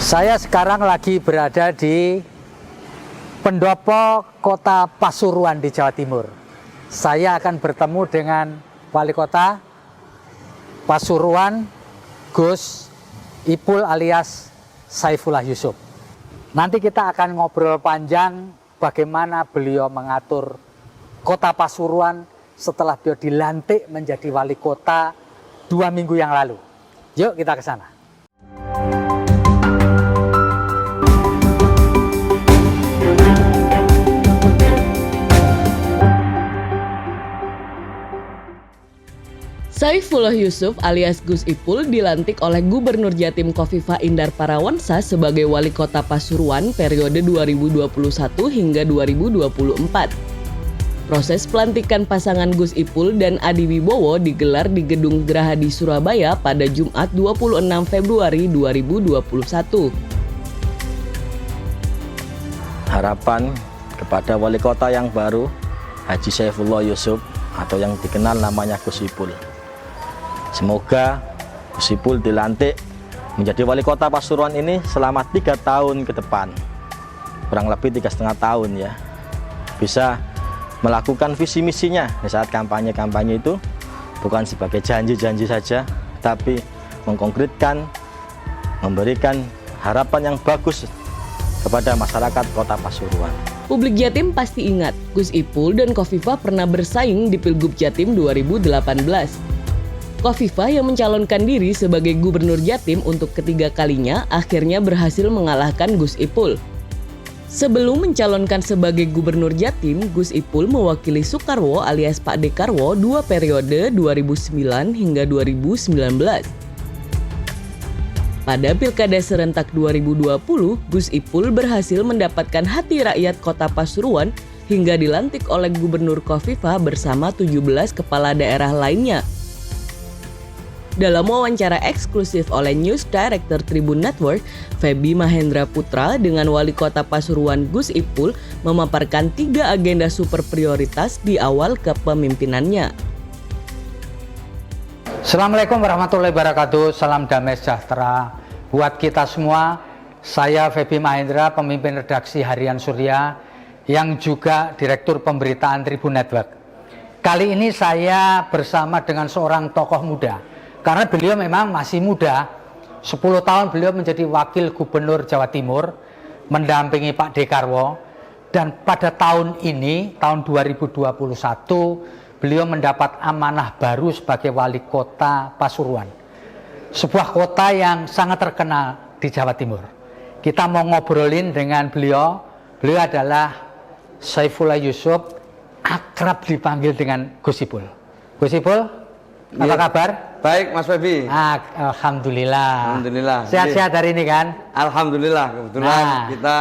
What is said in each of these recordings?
Saya sekarang lagi berada di pendopo Kota Pasuruan di Jawa Timur. Saya akan bertemu dengan Wali Kota Pasuruan, Gus Ipul alias Saifullah Yusuf. Nanti kita akan ngobrol panjang bagaimana beliau mengatur Kota Pasuruan setelah beliau dilantik menjadi wali kota 2 minggu yang lalu. Yuk kita ke sana. Saifullah Yusuf alias Gus Ipul dilantik oleh Gubernur Jatim Khofifah Indar Parawansa sebagai Wali Kota Pasuruan periode 2021 hingga 2024. Proses pelantikan pasangan Gus Ipul dan Adi Wibowo digelar di Gedung Geraha di Surabaya pada Jumat 26 Februari 2021. Harapan kepada Wali Kota yang baru, Haji Saifullah Yusuf atau yang dikenal namanya Gus Ipul. Semoga Gus Ipul dilantik menjadi wali kota Pasuruan ini selama 3 tahun ke depan, kurang lebih 3,5 tahun ya, bisa melakukan visi misinya di saat kampanye itu, bukan sebagai janji-janji saja, tapi mengkonkretkan, memberikan harapan yang bagus kepada masyarakat kota Pasuruan. Publik Jatim pasti ingat, Gus Ipul dan Khofifah pernah bersaing di Pilgub Jatim 2018. Khofifah yang mencalonkan diri sebagai Gubernur Jatim untuk ketiga kalinya akhirnya berhasil mengalahkan Gus Ipul. Sebelum mencalonkan sebagai Gubernur Jatim, Gus Ipul mewakili Soekarwo alias Pak Dekarwo 2 periode 2009 hingga 2019. Pada Pilkada serentak 2020, Gus Ipul berhasil mendapatkan hati rakyat Kota Pasuruan hingga dilantik oleh Gubernur Khofifah bersama 17 kepala daerah lainnya. Dalam wawancara eksklusif oleh News Director Tribun Network, Feby Mahendra Putra dengan Wali Kota Pasuruan Gus Ipul memaparkan 3 agenda super prioritas di awal kepemimpinannya. Assalamualaikum warahmatullahi wabarakatuh. Salam damai sejahtera buat kita semua. Saya Feby Mahendra, pemimpin redaksi Harian Surya yang juga Direktur Pemberitaan Tribun Network. Kali ini saya bersama dengan seorang tokoh muda. Karena beliau memang masih muda, 10 tahun beliau menjadi Wakil Gubernur Jawa Timur, mendampingi Pak Dekarwo, dan pada tahun ini, tahun 2021, beliau mendapat amanah baru sebagai Wali Kota Pasuruan. Sebuah kota yang sangat terkenal di Jawa Timur. Kita mau ngobrolin dengan beliau adalah Saifullah Yusuf, akrab dipanggil dengan Gus Ipul. Gus Ipul, apa kabar? Baik Mas Feby. Alhamdulillah. Alhamdulillah. Sehat-sehat hari ini kan? Alhamdulillah. Kebetulan kita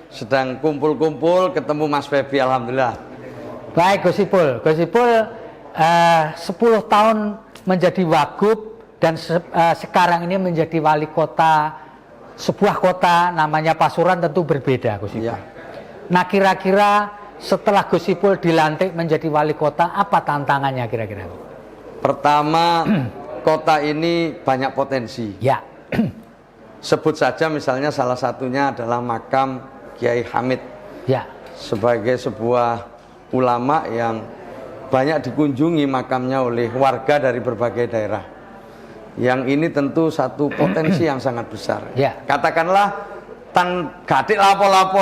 sedang kumpul-kumpul ketemu Mas Feby. Alhamdulillah. Baik Gus Ipul. Gus Ipul 10 tahun menjadi wagub dan sekarang ini menjadi wali kota sebuah kota namanya Pasuruan, tentu berbeda Gus Ipul. Ya. Nah kira-kira setelah Gus Ipul dilantik menjadi wali kota, apa tantangannya kira-kira? Pertama, kota ini banyak potensi. Ya. Sebut saja misalnya salah satunya adalah makam Kiai Hamid. Ya. Sebagai sebuah ulama yang banyak dikunjungi makamnya oleh warga dari berbagai daerah. Yang ini tentu satu potensi yang sangat besar. Ya. Katakanlah gadik lapo-lapo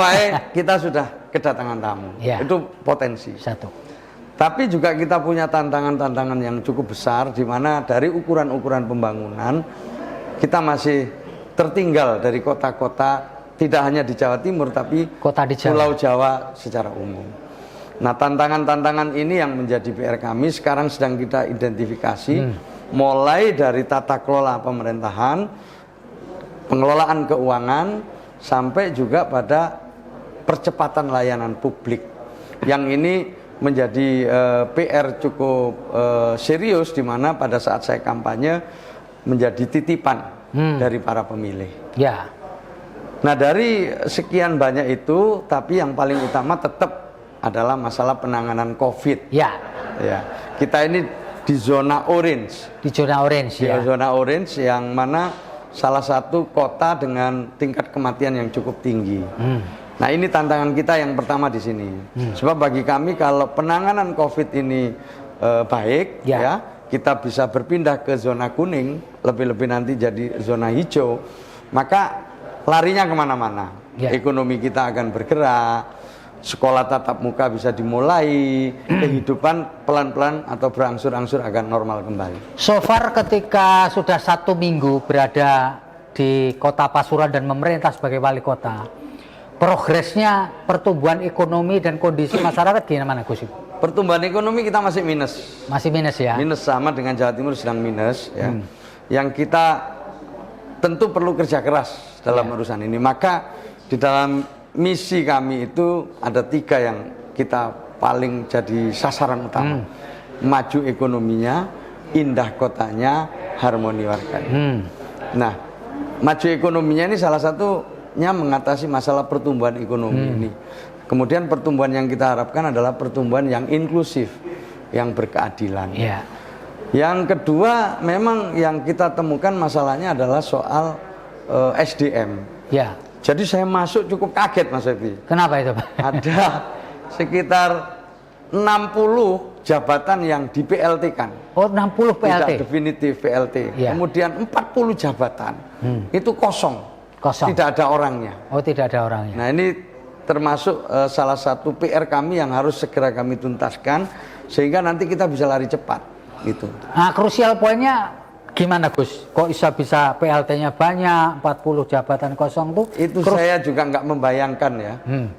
kita sudah kedatangan tamu. Ya. Itu potensi. Satu. Tapi juga kita punya tantangan-tantangan yang cukup besar, di mana dari ukuran-ukuran pembangunan kita masih tertinggal dari kota-kota, tidak hanya di Jawa Timur tapi kota di Jawa. Pulau Jawa secara umum. Nah tantangan-tantangan ini yang menjadi PR kami sekarang sedang kita identifikasi, mulai dari tata kelola pemerintahan, pengelolaan keuangan, sampai juga pada percepatan layanan publik. Yang ini menjadi PR cukup serius, di mana pada saat saya kampanye menjadi titipan dari para pemilih. Ya. Nah dari sekian banyak itu, tapi yang paling utama tetap adalah masalah penanganan COVID. Ya. Ya. Kita ini di zona orange. Di zona orange di ya. Zona orange yang mana salah satu kota dengan tingkat kematian yang cukup tinggi. Nah, ini tantangan kita yang pertama di sini. Sebab bagi kami kalau penanganan COVID ini baik, ya, kita bisa berpindah ke zona kuning, lebih-lebih nanti jadi zona hijau, maka larinya kemana-mana. Ekonomi kita akan bergerak, sekolah tatap muka bisa dimulai, kehidupan pelan-pelan atau berangsur-angsur akan normal kembali. So far ketika sudah 1 minggu berada di Kota Pasuruan dan memerintah sebagai wali kota, progresnya pertumbuhan ekonomi dan kondisi masyarakat gimana Gus? Pertumbuhan ekonomi kita masih minus. Masih minus ya? Minus, sama dengan Jawa Timur sedang minus ya. Yang kita tentu perlu kerja keras dalam urusan ini. Maka di dalam misi kami itu ada 3 yang kita paling jadi sasaran utama. Maju ekonominya, indah kotanya, harmoni warganya. Nah, maju ekonominya ini salah satunya mengatasi masalah pertumbuhan ekonomi ini. Kemudian pertumbuhan yang kita harapkan adalah pertumbuhan yang inklusif, yang berkeadilan. Yang kedua, memang yang kita temukan masalahnya adalah soal SDM. Jadi saya masuk cukup kaget Mas Evi. Kenapa itu Pak? Ada sekitar 60 jabatan yang di PLT-kan. Oh, 60 PLT? Tidak definitif PLT. Kemudian 40 jabatan itu kosong. Tidak ada orangnya. Oh, tidak ada orangnya. Nah, ini termasuk salah satu PR kami yang harus segera kami tuntaskan sehingga nanti kita bisa lari cepat gitu. Nah, krusial poinnya gimana Gus? Kok bisa PLT-nya banyak, 40 jabatan kosong tuh? Itu saya juga nggak membayangkan ya.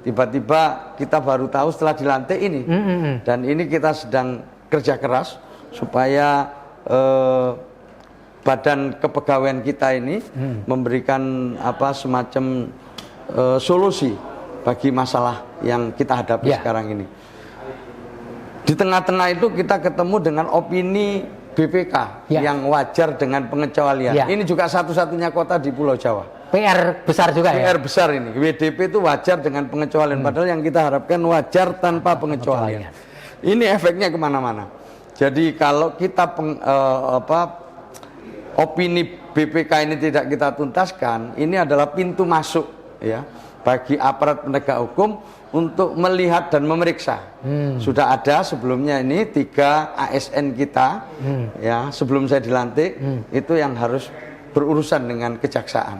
Tiba-tiba kita baru tahu setelah dilantik ini. Dan ini kita sedang kerja keras supaya badan kepegawaian kita ini memberikan semacam solusi bagi masalah yang kita hadapi sekarang ini. Di tengah-tengah itu kita ketemu dengan opini BPK yang wajar dengan pengecualian. Ini juga satu-satunya kota di Pulau Jawa. PR besar juga ya? PR besar ini. WDP itu wajar dengan pengecualian. Padahal yang kita harapkan wajar tanpa pengecualian. Ini efeknya kemana-mana. Jadi kalau kita opini BPK ini tidak kita tuntaskan, ini adalah pintu masuk ya bagi aparat penegak hukum untuk melihat dan memeriksa. Sudah ada sebelumnya ini 3 ASN kita ya sebelum saya dilantik itu yang harus berurusan dengan kejaksaan.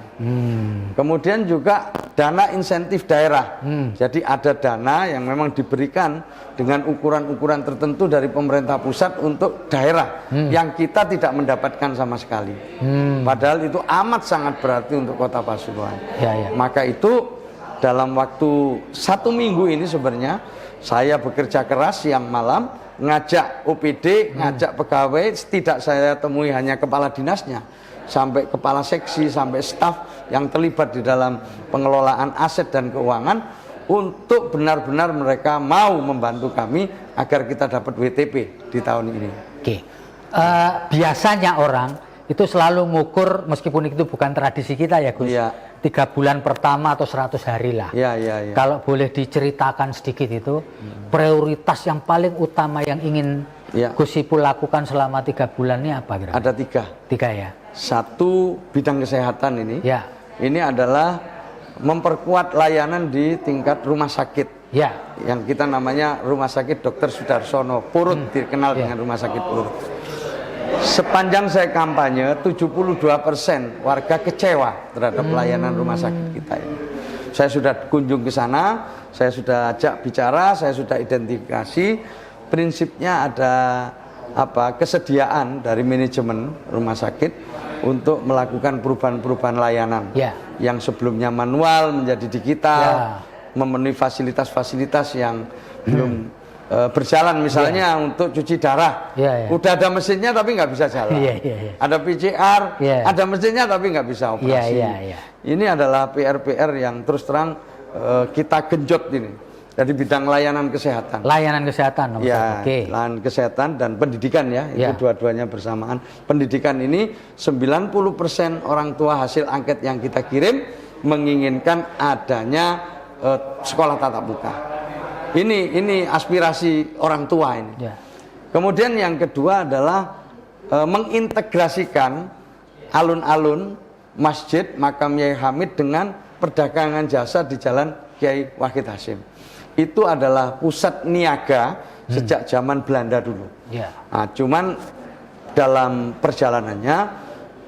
Kemudian juga dana insentif daerah. Jadi ada dana yang memang diberikan dengan ukuran-ukuran tertentu dari pemerintah pusat untuk daerah yang kita tidak mendapatkan sama sekali. Padahal itu amat sangat berarti untuk Kota Pasuruan. Maka itu dalam waktu 1 minggu ini sebenarnya saya bekerja keras siang malam, ngajak OPD, ngajak pegawai, tidak saya temui hanya kepala dinasnya, sampai kepala seksi, sampai staf yang terlibat di dalam pengelolaan aset dan keuangan, untuk benar-benar mereka mau membantu kami agar kita dapat WTP di tahun ini. Biasanya orang itu selalu mengukur, meskipun itu bukan tradisi kita ya Gus, 3 bulan pertama atau 100 hari lah. Kalau boleh diceritakan sedikit itu, prioritas yang paling utama yang ingin Gus Ipul lakukan selama 3 bulan ini apa kira-kira? Ada 3. 3 ya. 1 bidang kesehatan ini. Ini adalah memperkuat layanan di tingkat rumah sakit. Yang kita namanya Rumah Sakit Dr. Sudarsono Purut, dikenal dengan Rumah Sakit Purut. Sepanjang saya kampanye, 72% warga kecewa terhadap pelayanan rumah sakit kita ini. Saya sudah kunjung ke sana, saya sudah ajak bicara, saya sudah identifikasi. Prinsipnya ada kesediaan dari manajemen rumah sakit untuk melakukan perubahan-perubahan layanan yang sebelumnya manual menjadi digital, memenuhi fasilitas-fasilitas yang belum berjalan, misalnya untuk cuci darah, udah ada mesinnya tapi nggak bisa jalan. Ada PCR, ada mesinnya tapi nggak bisa operasi. Ini adalah PR-PR yang terus terang kita genjot ini dari bidang layanan kesehatan. Layanan kesehatan, layanan kesehatan dan pendidikan ya, itu dua-duanya bersamaan. Pendidikan ini 90% orang tua hasil angket yang kita kirim menginginkan adanya sekolah tatap muka. Ini aspirasi orang tua ini. Kemudian yang kedua adalah mengintegrasikan alun-alun masjid makam Kiai Hamid dengan perdagangan jasa di Jalan Kiai Wahid Hasyim. Itu adalah pusat niaga sejak zaman Belanda dulu. Nah, cuman dalam perjalanannya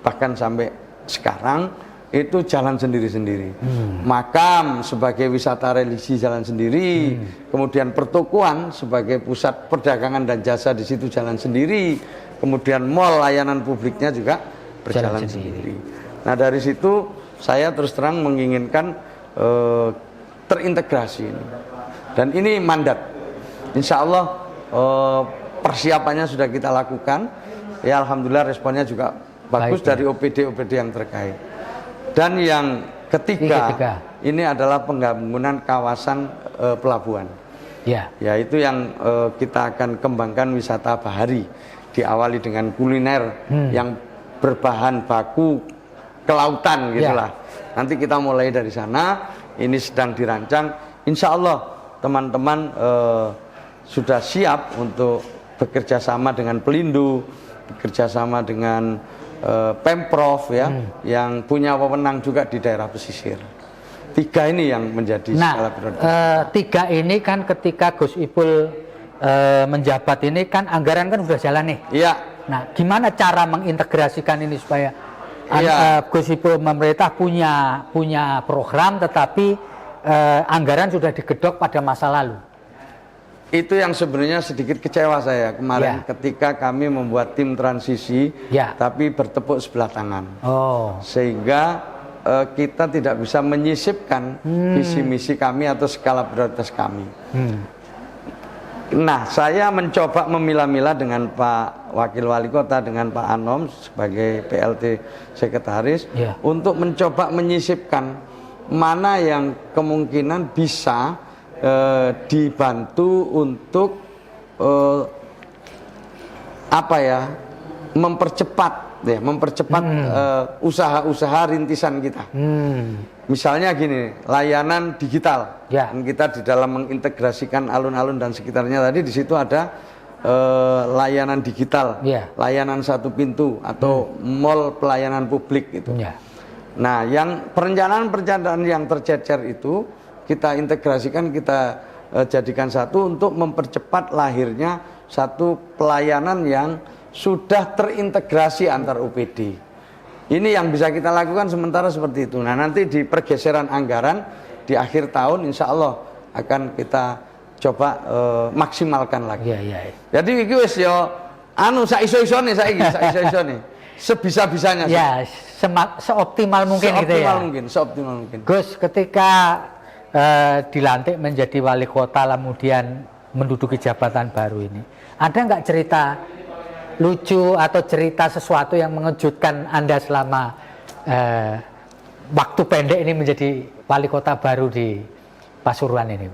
bahkan sampai sekarang itu jalan sendiri-sendiri. Makam sebagai wisata religi jalan sendiri, kemudian pertokoan sebagai pusat perdagangan dan jasa di situ jalan sendiri, kemudian mall layanan publiknya juga berjalan sendiri. Nah, dari situ saya terus terang menginginkan terintegrasi ini. Dan ini mandat. Insya Allah persiapannya sudah kita lakukan. Ya, alhamdulillah responnya juga bagus dari OPD-OPD yang terkait. Dan yang ketiga, ini adalah pembangunan kawasan pelabuhan. Yaitu yang kita akan kembangkan wisata bahari, diawali dengan kuliner yang berbahan baku kelautan gitulah. Nanti kita mulai dari sana. Ini sedang dirancang. Insya Allah teman-teman sudah siap untuk bekerja sama dengan Pelindo, bekerja sama dengan Pemprov ya, yang punya wewenang juga di daerah pesisir. 3 ini yang menjadi skala prioritas. 3 ini kan ketika Gus Ipul menjabat ini kan anggaran kan sudah jalan nih. Iya. Nah, gimana cara mengintegrasikan ini supaya Gus Ipul pemerintah punya program tetapi anggaran sudah digedok pada masa lalu? Itu yang sebenarnya sedikit kecewa saya kemarin ketika kami membuat tim transisi, tapi bertepuk sebelah tangan. Sehingga kita tidak bisa menyisipkan visi misi kami atau skala prioritas kami. Nah, saya mencoba memilah-milah dengan Pak Wakil Wali Kota, dengan Pak Anom sebagai PLT Sekretaris, untuk mencoba menyisipkan mana yang kemungkinan bisa dibantu untuk mempercepat usaha-usaha rintisan kita. Misalnya gini, layanan digital. Kita di dalam mengintegrasikan alun-alun dan sekitarnya tadi, di situ ada layanan digital, layanan satu pintu atau mall pelayanan publik gitu. Nah, yang perencanaan yang tercecer itu kita integrasikan, kita jadikan satu untuk mempercepat lahirnya satu pelayanan yang sudah terintegrasi antar OPD. Ini yang bisa kita lakukan sementara seperti itu. Nah, nanti di pergeseran anggaran di akhir tahun insya Allah akan kita coba maksimalkan lagi. Jadi iki wis yo saiso-isone saiki, saiso-isone. Sebisa-bisanya. Seoptimal mungkin gitu ya. Seoptimal mungkin. Gus, ketika dilantik menjadi wali kota kemudian menduduki jabatan baru ini, ada nggak cerita lucu atau cerita sesuatu yang mengejutkan Anda selama waktu pendek ini menjadi wali kota baru di Pasuruan ini?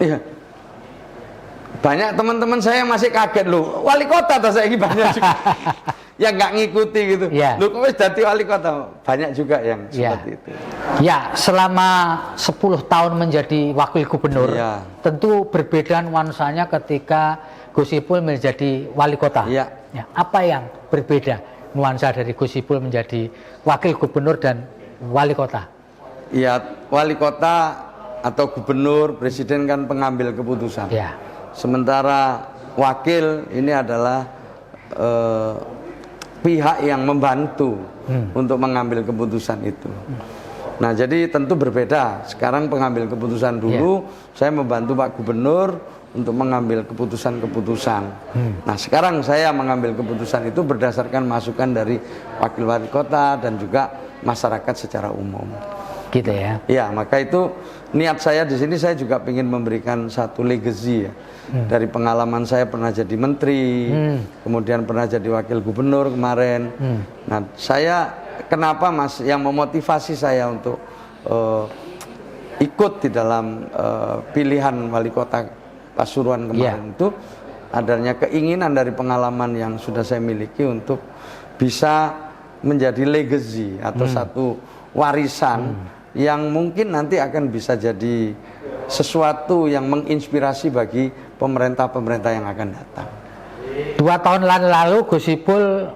Iya, banyak teman-teman saya masih kaget loh, wali kota atau saya ini banyak juga yang nggak ngikuti gitu. Loh, kok wis dadi wali kota? Banyak juga yang seperti itu. Ya, selama 10 tahun menjadi wakil gubernur, tentu berbeda nuansanya ketika Gus Ipul menjadi wali kota. Apa yang berbeda nuansa dari Gus Ipul menjadi wakil gubernur dan wali kota? Ya, wali kota atau gubernur, presiden kan pengambil keputusan. Sementara wakil ini adalah pihak yang membantu untuk mengambil keputusan itu. Nah, jadi tentu berbeda. Sekarang pengambil keputusan dulu, saya membantu Pak Gubernur untuk mengambil keputusan-keputusan. Nah, sekarang saya mengambil keputusan itu berdasarkan masukan dari wakil wali kota dan juga masyarakat secara umum. Gitu ya? Ya, maka itu niat saya di sini, saya juga ingin memberikan satu legacy ya. Dari pengalaman saya pernah jadi menteri, kemudian pernah jadi wakil gubernur kemarin. Nah, saya kenapa Mas yang memotivasi saya untuk ikut di dalam pilihan wali kota Pasuruan kemarin itu adanya keinginan dari pengalaman yang sudah saya miliki untuk bisa menjadi legacy atau satu warisan yang mungkin nanti akan bisa jadi sesuatu yang menginspirasi bagi pemerintah-pemerintah yang akan datang. 2 tahun lalu Gus Ipul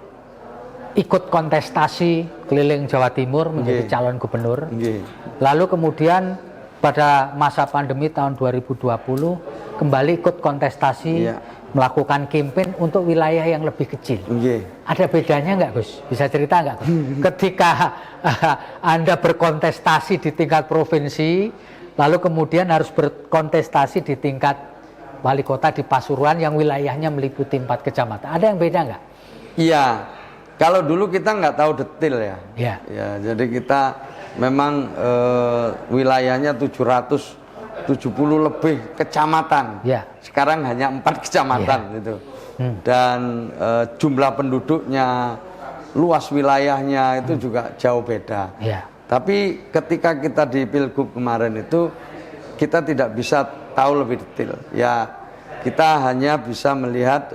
ikut kontestasi keliling Jawa Timur menjadi Nggih. calon gubernur. Nggih. Lalu kemudian pada masa pandemi tahun 2020 kembali ikut kontestasi, Iya. melakukan campaign untuk wilayah yang lebih kecil. Nggih. Ada bedanya nggak, Gus? Bisa cerita nggak, Gus? Ketika Anda berkontestasi di tingkat provinsi, lalu kemudian harus berkontestasi di tingkat wali kota di Pasuruan yang wilayahnya meliputi 4 kecamatan. Ada yang beda nggak? Iya, kalau dulu kita nggak tahu detail ya. Iya. Ya, jadi kita memang wilayahnya 770 lebih kecamatan. Ya. Sekarang hanya 4 kecamatan gitu. Dan jumlah penduduknya, luas wilayahnya itu juga jauh beda. Ya. Tapi ketika kita di Pilgub kemarin itu kita tidak bisa tahu lebih detail. Ya, kita hanya bisa melihat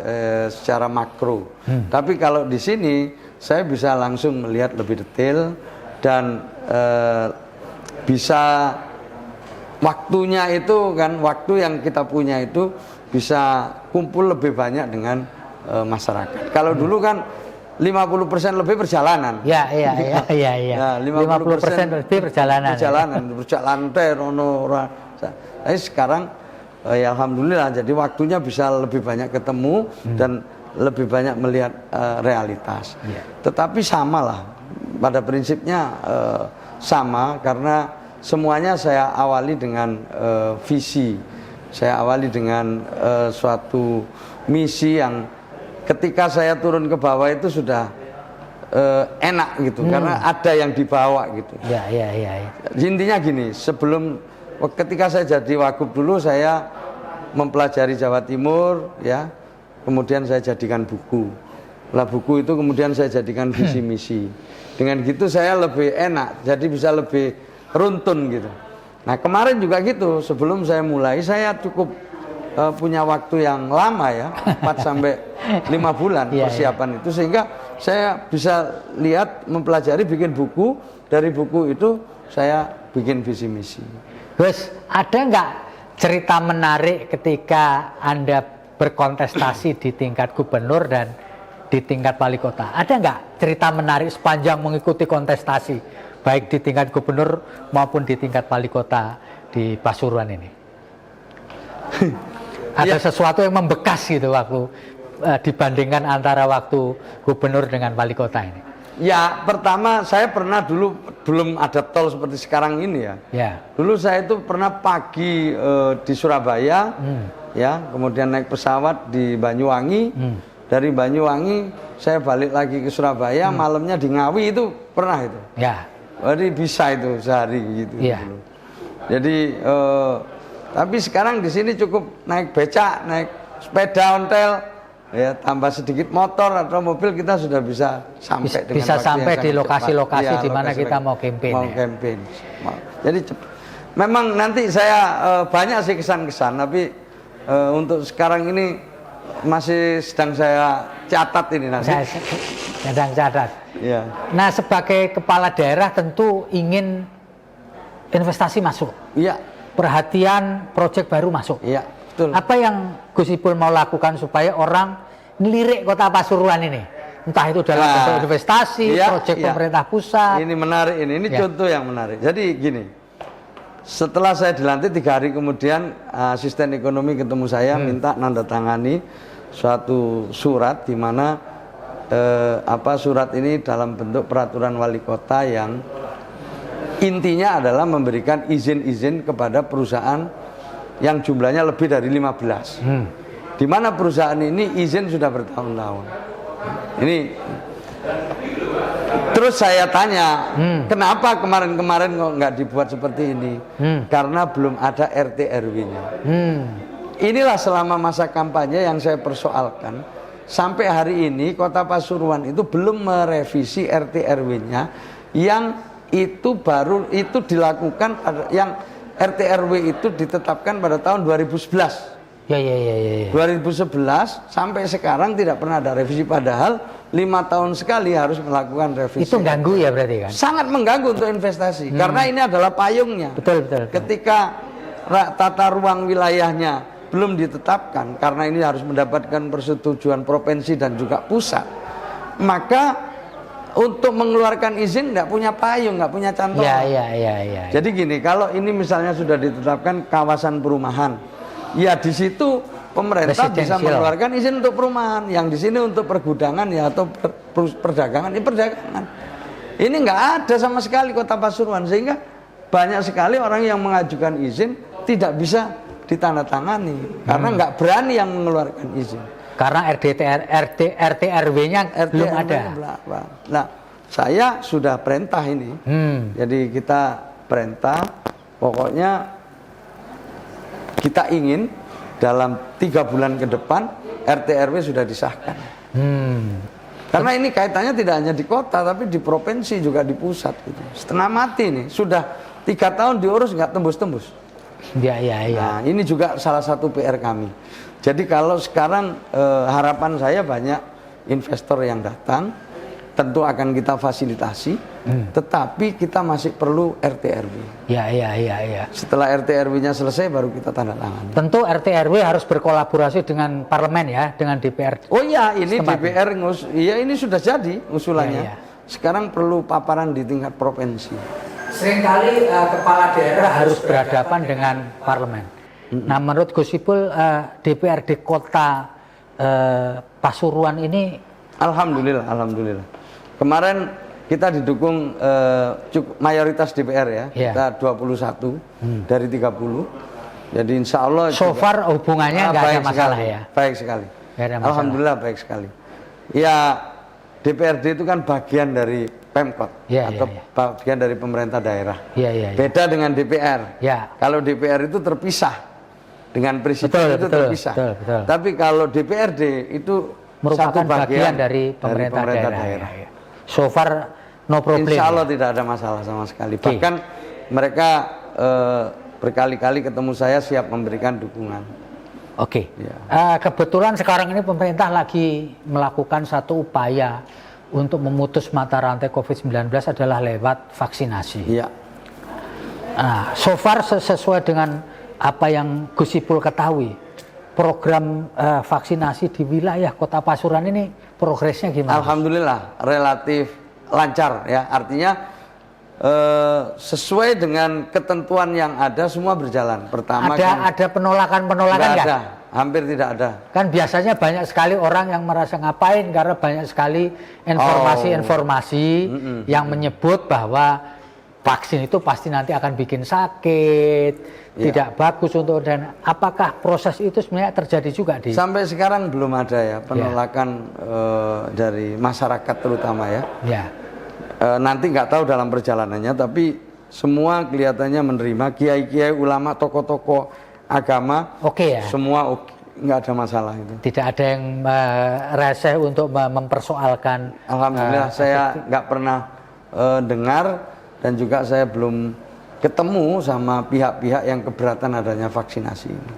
secara makro. Tapi kalau di sini saya bisa langsung melihat lebih detail dan bisa waktunya itu kan, waktu yang kita punya itu bisa kumpul lebih banyak dengan masyarakat. Kalau dulu kan 50% lebih perjalanan. Ya. Ya, 50% lebih perjalanan. Berjalan rono ora. Tapi sekarang ya alhamdulillah, jadi waktunya bisa lebih banyak ketemu dan lebih banyak melihat realitas. Ya. Tetapi samalah pada prinsipnya sama, karena semuanya saya awali dengan visi. Saya awali dengan suatu misi yang ketika saya turun ke bawah itu sudah enak gitu, karena ada yang dibawa gitu. Ya. Intinya gini, ketika saya jadi wagub dulu saya mempelajari Jawa Timur ya, kemudian saya jadikan buku. Lah buku itu kemudian saya jadikan visi misi. Dengan gitu saya lebih enak, jadi bisa lebih runtun gitu. Nah kemarin juga gitu, sebelum saya mulai saya cukup punya waktu yang lama ya, 4 sampai 5 bulan persiapan itu, sehingga saya bisa lihat, mempelajari, bikin buku, dari buku itu saya bikin visi misi. Gus, ada nggak cerita menarik ketika Anda berkontestasi di tingkat gubernur dan di tingkat wali kota? Ada nggak cerita menarik sepanjang mengikuti kontestasi, baik di tingkat gubernur maupun di tingkat wali kota di Pasuruan ini? Ada sesuatu yang membekas gitu waktu dibandingkan antara waktu gubernur dengan wali kota ini? Ya, pertama saya pernah dulu belum ada tol seperti sekarang ini ya. Ya. Dulu saya itu pernah pagi di Surabaya, ya, kemudian naik pesawat di Banyuwangi. Dari Banyuwangi saya balik lagi ke Surabaya, malamnya di Ngawi itu pernah itu. Ya. Jadi bisa itu sehari gitu. Ya. Dulu. Jadi tapi sekarang di sini cukup naik becak, naik sepeda ontel, ya, tambah sedikit motor atau mobil kita sudah bisa sampai dengan bisa waktu sampai yang di sangat lokasi-lokasi cepat. di mana lokasi kita mau campaign. Mau campaign. Jadi memang nanti saya banyak sih kesan-kesan, tapi untuk sekarang ini masih sedang saya catat ini nanti. Saya sedang catat. Ya. Nah, sebagai kepala daerah tentu ingin investasi masuk. Iya. Perhatian proyek baru masuk. Iya, betul. Apa yang Gus Ipul mau lakukan supaya orang ngelirik kota Pasuruan ini? Entah itu dalam bentuk investasi, proyek pemerintah pusat. Ini menarik ini contoh yang menarik. Jadi gini, setelah saya dilantik 3 hari kemudian asisten ekonomi ketemu saya, minta nandatangani suatu surat di mana surat ini dalam bentuk peraturan wali kota yang intinya adalah memberikan izin-izin kepada perusahaan yang jumlahnya lebih dari 15. Di mana perusahaan ini izin sudah bertahun-tahun. Ini terus saya tanya, kenapa kemarin-kemarin kok nggak dibuat seperti ini? Karena belum ada RT RW-nya. Inilah selama masa kampanye yang saya persoalkan. Sampai hari ini Kota Pasuruan itu belum merevisi RT RW-nya yang itu baru itu dilakukan yang RT RW itu ditetapkan pada tahun 2011. Ya. 2011 sampai sekarang tidak pernah ada revisi, padahal 5 tahun sekali harus melakukan revisi. Itu ganggu ya berarti kan? Sangat mengganggu untuk investasi karena ini adalah payungnya. Betul. Ketika tata ruang wilayahnya belum ditetapkan karena ini harus mendapatkan persetujuan provinsi dan juga pusat, maka untuk mengeluarkan izin nggak punya payung, nggak punya cantolan. Ya. Jadi gini, kalau ini misalnya sudah ditetapkan kawasan perumahan, ya di situ pemerintah bisa mengeluarkan izin untuk perumahan. Yang di sini untuk pergudangan ya atau perdagangan, ini perdagangan. Ini nggak ada sama sekali Kota Pasuruan, sehingga banyak sekali orang yang mengajukan izin tidak bisa ditandatangani karena nggak berani yang mengeluarkan izin. Karena RT RW-nya belum ada. Nah, saya sudah perintah ini. Jadi kita perintah, pokoknya kita ingin dalam 3 bulan ke depan RT RW sudah disahkan. Karena ini kaitannya tidak hanya di kota, tapi di provinsi juga di pusat. Gitu. Setengah mati nih, sudah 3 tahun diurus nggak tembus-tembus. Ya. Nah, ini juga salah satu PR kami. Jadi kalau sekarang harapan saya banyak investor yang datang, tentu akan kita fasilitasi, tetapi kita masih perlu RT RW. Ya. Setelah RT RW-nya selesai baru kita tanda tangan. Tentu RT RW harus berkolaborasi dengan parlemen ya, dengan DPR. Oh iya, ini DPR ini sudah jadi usulannya. Ya. Sekarang perlu paparan di tingkat provinsi. Seringkali kepala daerah harus berhadapan dengan parlemen. Nah, menurut Gus Ipul, DPRD Kota Pasuruan ini, alhamdulillah. Kemarin kita didukung mayoritas DPR ya, kita 21 dari 30. Jadi insya Allah so far hubungannya nggak ada masalah sekali, ya. Baik sekali. Alhamdulillah baik sekali. Ya, DPRD itu kan bagian dari Pemkot atau bagian dari pemerintah daerah. Beda dengan DPR. Kalau DPR itu terpisah dengan presiden, itu terpisah. Betul. Tapi kalau DPRD itu merupakan satu bagian dari pemerintah daerah. So far no problem. Insya Allah tidak ada masalah sama sekali. Bahkan mereka berkali-kali ketemu saya siap memberikan dukungan. Kebetulan sekarang ini pemerintah lagi melakukan satu upaya untuk memutus mata rantai COVID-19 adalah lewat vaksinasi. Nah, so far sesuai dengan apa yang Gus Ipul ketahui, program vaksinasi di wilayah Kota Pasuruan ini progresnya gimana? Alhamdulillah relatif lancar ya, artinya sesuai dengan ketentuan yang ada semua berjalan. Pertama ada penolakan nggak? Ada, hampir tidak ada. Kan biasanya banyak sekali orang yang merasa ngapain karena banyak sekali informasi yang menyebut bahwa vaksin itu pasti nanti akan bikin sakit, tidak bagus untuk, dan apakah proses itu sebenarnya terjadi juga di? Sampai sekarang belum ada ya penolakan dari masyarakat terutama ya. Nanti nggak tahu dalam perjalanannya, tapi semua kelihatannya menerima, kiai-kiai, ulama, tokoh-tokoh agama, semua nggak ada masalah itu. Tidak ada yang reseh untuk mempersoalkan. Alhamdulillah saya nggak pernah dengar. Dan juga saya belum ketemu sama pihak-pihak yang keberatan adanya vaksinasi ini.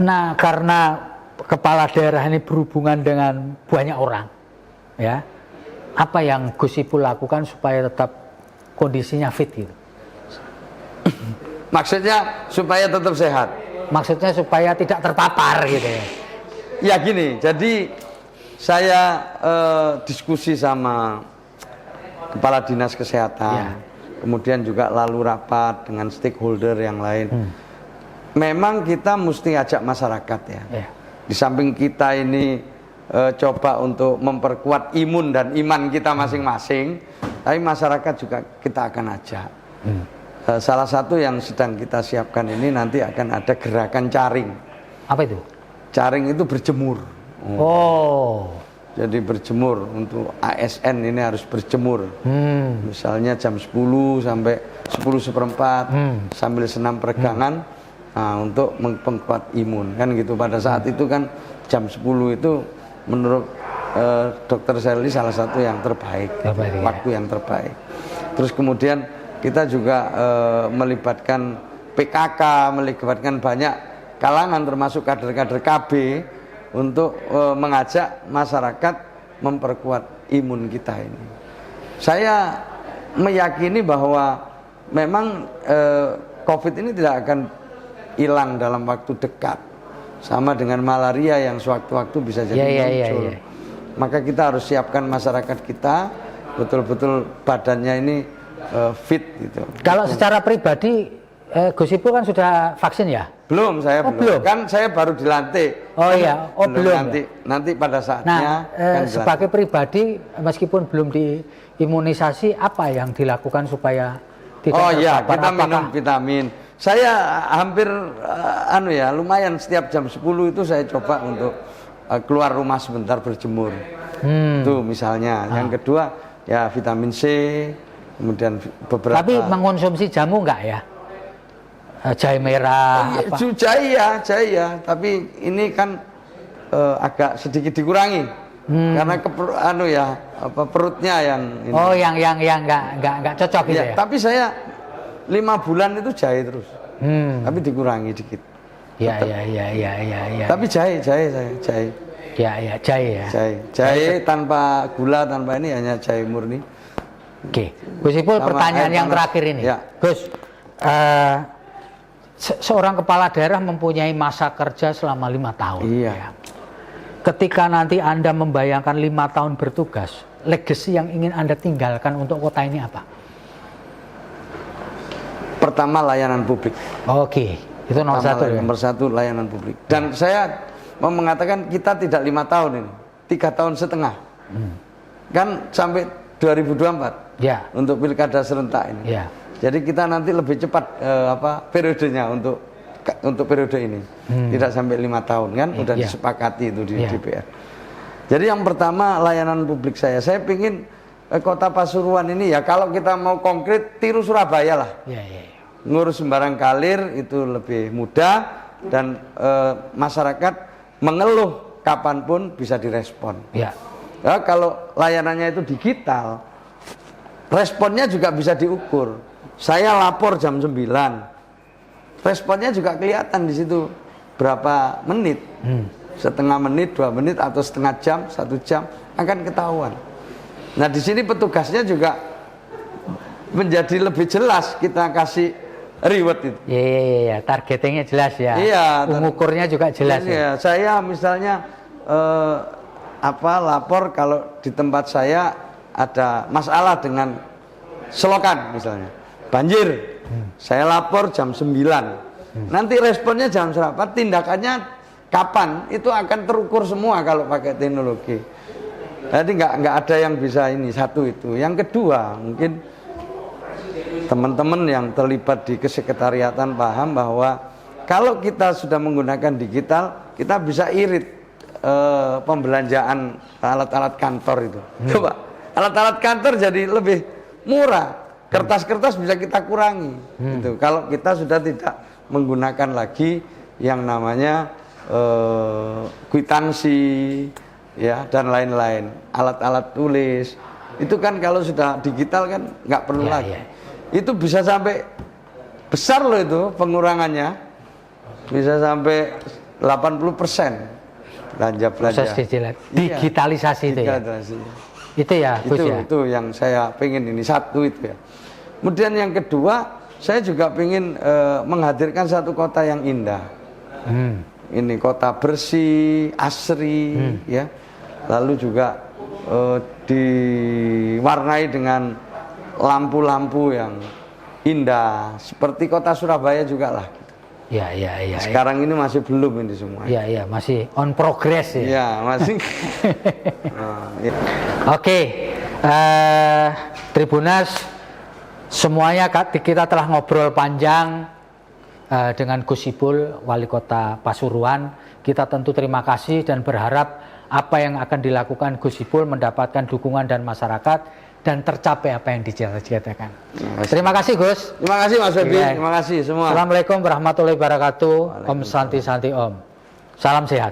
Nah, karena kepala daerah ini berhubungan dengan banyak orang, ya, apa yang Gus Ipul lakukan supaya tetap kondisinya fit gitu? Maksudnya supaya tetap sehat? Maksudnya supaya tidak terpapar gitu ya? Ya gini, jadi saya diskusi sama Kepala Dinas Kesehatan, kemudian juga lalu rapat dengan stakeholder yang lain. Memang kita mesti ajak masyarakat ya. Di samping kita ini coba untuk memperkuat imun dan iman kita masing-masing, tapi masyarakat juga kita akan ajak. Salah satu yang sedang kita siapkan ini nanti akan ada gerakan caring. Apa itu? Caring itu berjemur. Jadi berjemur untuk ASN ini harus berjemur. Misalnya jam 10 sampai 10:15 sambil senam peregangan untuk memperkuat imun kan gitu. Pada saat itu kan jam 10 itu menurut Dr. Sherly salah satu yang terbaik, waktu yang terbaik. Terus kemudian kita juga melibatkan PKK, melibatkan banyak kalangan termasuk kader-kader KB untuk mengajak masyarakat memperkuat imun kita ini. Saya meyakini bahwa memang COVID ini tidak akan hilang dalam waktu dekat. Sama dengan malaria yang sewaktu-waktu bisa jadi muncul. Maka kita harus siapkan masyarakat kita betul-betul badannya ini fit gitu. Kalau secara pribadi Gus Ipul kan sudah vaksin ya? Belum, saya Oh, belum. belum. Kan saya baru dilantik. Oh iya, oh belum. Nanti pada saatnya. Nah, kan sebagai pribadi meskipun belum diimunisasi, apa yang dilakukan supaya tidak oh iya, terpapar? kita minum Apakah- vitamin. Saya hampir lumayan setiap jam 10 itu saya coba untuk keluar rumah sebentar berjemur. Itu misalnya. Yang kedua ya vitamin C, kemudian beberapa. Tapi mengonsumsi jamu enggak ya? Jahe merah, apa? Jahe ya, tapi ini kan agak sedikit dikurangi karena perutnya yang ini. Oh, yang enggak cocok gitu ya? Tapi saya 5 bulan itu jahe terus, tapi dikurangi dikit. Ya. Tapi jahe saya jahe. Ya, jahe ya. Jahe tanpa gula, tanpa ini, hanya jahe murni. Oke, Gus Ipul, Sama pertanyaan air yang panas. terakhir ini. Ya. Gus, seorang kepala daerah mempunyai masa kerja selama 5 tahun. Iya. Ya. Ketika nanti Anda membayangkan 5 tahun bertugas, legacy yang ingin Anda tinggalkan untuk kota ini apa? Pertama, layanan publik. Oke, itu nomor satu ya. Nomor satu, layanan publik. Dan saya mau mengatakan kita tidak 5 tahun ini, 3,5 tahun. Kan sampai 2024 Ya. untuk pilkada serentak ini. Ya. Jadi kita nanti lebih cepat periodenya untuk periode ini. Tidak sampai 5 tahun kan, udah Ya. disepakati itu di Ya. DPR. Jadi yang pertama layanan publik saya pingin kota Pasuruan ini ya, kalau kita mau konkret tiru Surabaya lah. Ya. Ngurus sembarang kalir itu lebih mudah dan masyarakat mengeluh kapanpun bisa direspon. Ya. Ya, kalau layanannya itu digital, responnya juga bisa diukur. Saya lapor jam 9, responnya juga kelihatan di situ berapa menit, setengah menit, 2 menit, atau setengah jam, 1 jam akan ketahuan. Nah di sini petugasnya juga menjadi lebih jelas, kita kasih reward itu. Ya. Targetingnya jelas ya. Iya, Pengukurnya juga jelas ya. Iya, saya misalnya lapor kalau di tempat saya ada masalah dengan selokan misalnya, banjir. Saya lapor jam 9. Nanti responnya jam berapa, tindakannya kapan, itu akan terukur semua kalau pakai teknologi. Jadi nggak ada yang bisa ini, satu itu. Yang kedua, mungkin teman-teman yang terlibat di kesekretariatan paham bahwa kalau kita sudah menggunakan digital, kita bisa irit pembelanjaan alat-alat kantor itu. Coba, alat-alat kantor jadi lebih murah. Kertas-kertas bisa kita kurangi. Gitu. Kalau kita sudah tidak menggunakan lagi yang namanya kwitansi, ya, dan lain-lain, alat-alat tulis. Itu kan kalau sudah digital kan nggak perlu lagi. Itu bisa sampai besar loh itu pengurangannya, bisa sampai 80% belanja-belanja. Proses digitalisasi itu ya. Itu ya, Gus ya. Itu yang saya pengen ini, satu itu ya. Kemudian yang kedua, saya juga pengen menghadirkan satu kota yang indah. Ini kota bersih, asri, ya. Lalu juga diwarnai dengan lampu-lampu yang indah, seperti kota Surabaya juga lah. Ya. Sekarang ini masih belum ini semua. Ya, masih on progress ya. Ya, masih. Ya. Oke, Tribunas, semuanya kita telah ngobrol panjang dengan Gus Ipul, Wali Kota Pasuruan. Kita tentu terima kasih dan berharap apa yang akan dilakukan Gus Ipul mendapatkan dukungan dan masyarakat dan tercapai apa yang dicita-citakan. Terima kasih Gus. Terima kasih Mas Febi. Ya. Terima kasih semua. Assalamualaikum warahmatullahi wabarakatuh. Om Santi Santi Om. Salam sehat.